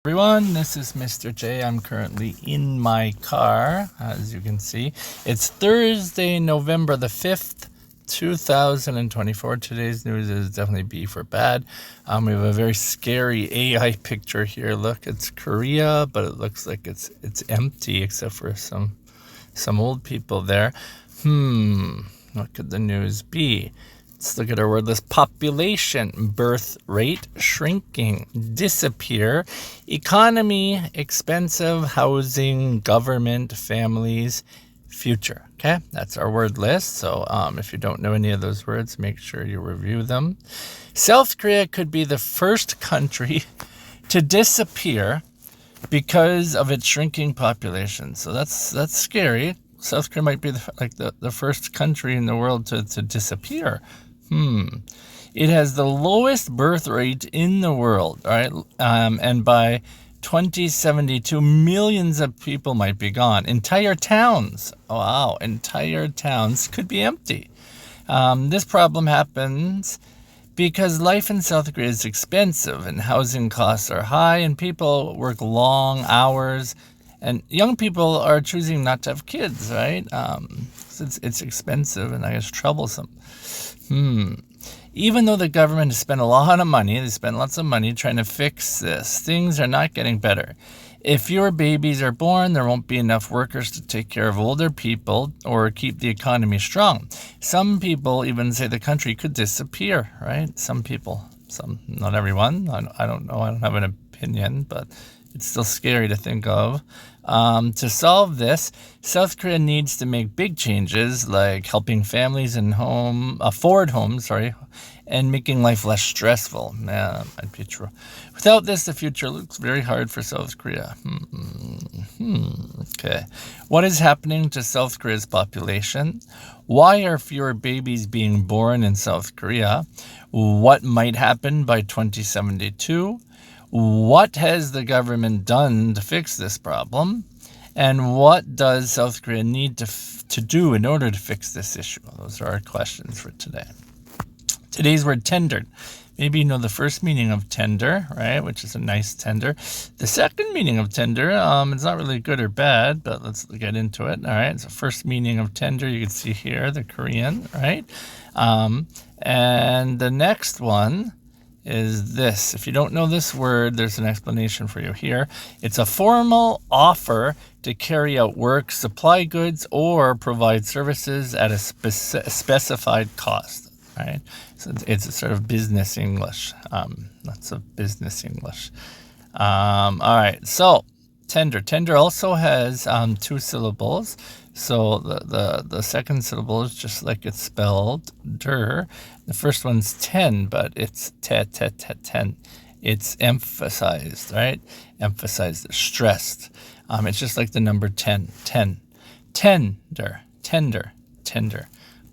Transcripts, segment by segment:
Everyone, this is Mr. J. I'm currently in my car, as you can see. It's Thursday, November the 5th, 2024. Today's news is definitely B for bad. We have a very scary AI picture here. Look, it's Korea, but it looks like it's empty except for some old people there. What could the news be? Let's look at our word list. Population, birth rate, shrinking, disappear, economy, expensive, housing, government, families, future. Okay, that's our word list. So if you don't know any of those words, make sure you review them. South Korea could be the first country to disappear because of its shrinking population. So that's scary. South Korea might be the first country in the world to disappear. It has the lowest birth rate in the world, right? And by 2072, millions of people might be gone. Entire towns, wow, entire towns could be empty. This problem happens because life in South Korea is expensive and housing costs are high and people work long hours. And young people are choosing not to have kids, right? It's expensive and I guess troublesome. Even though the government has spent a lot of money, they spent lots of money trying to fix this, things are not getting better. If fewer babies are born, there won't be enough workers to take care of older people or keep the economy strong. Some people even say the country could disappear, right? Some people, not everyone. I don't know. I don't have an opinion, but it's still scary to think of. To solve this, South Korea needs to make big changes like helping families afford homes, and making life less stressful. Yeah, that might be true. Without this, the future looks very hard for South Korea. Okay. What is happening to South Korea's population? Why are fewer babies being born in South Korea? What might happen by 2072? What has the government done to fix this problem? And what does South Korea need to do in order to fix this issue? Those are our questions for today. Today's word, tender. Maybe you know the first meaning of tender, right? Which is a nice tender. The second meaning of tender, it's not really good or bad, but let's get into it. All right. So first meaning of tender, you can see here, the Korean, right? And the next one is this. If you don't know this word, there's an explanation for you here. It's a formal offer to carry out work, supply goods, or provide services at a specified cost, right? So it's a sort of business English. Lots of business English. All right, so tender. Tender also has two syllables. So the second syllable is just like it's spelled, der. The first one's 10, but it's ten. It's emphasized, right? Emphasized, stressed. It's just like the number 10. Tender.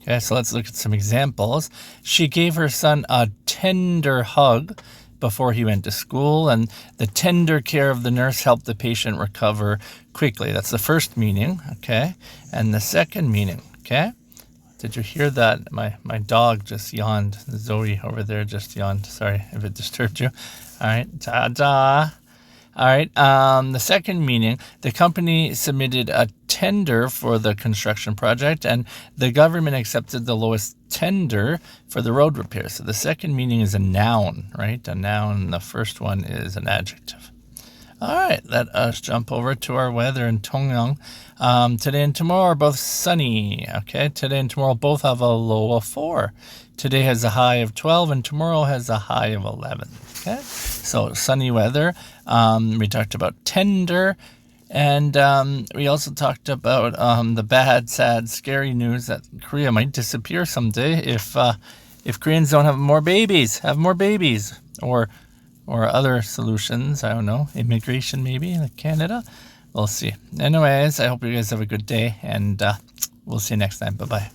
Okay, so let's look at some examples. She gave her son a tender hug before he went to school, and the tender care of the nurse helped the patient recover quickly. That's the first meaning, okay? And the second meaning, okay? Did you hear that? My dog just yawned. Zoe over there just yawned. Sorry if it disturbed you. All right, ta-da. All right, the second meaning, the company submitted a tender for the construction project and the government accepted the lowest tender for the road repair. So the second meaning is a noun, right? A noun. The first one is an adjective. All right, let us jump over to our weather in Tongyang. Today and tomorrow are both sunny. Okay, today and tomorrow both have a low of 4. Today has a high of 12 and tomorrow has a high of 11. Okay, so sunny weather. We talked about tender, and we also talked about the bad, sad, scary news that Korea might disappear someday if Koreans don't have more babies, or other solutions. I don't know, immigration maybe, like Canada. We'll see. Anyways, I hope you guys have a good day, and we'll see you next time. Bye-bye.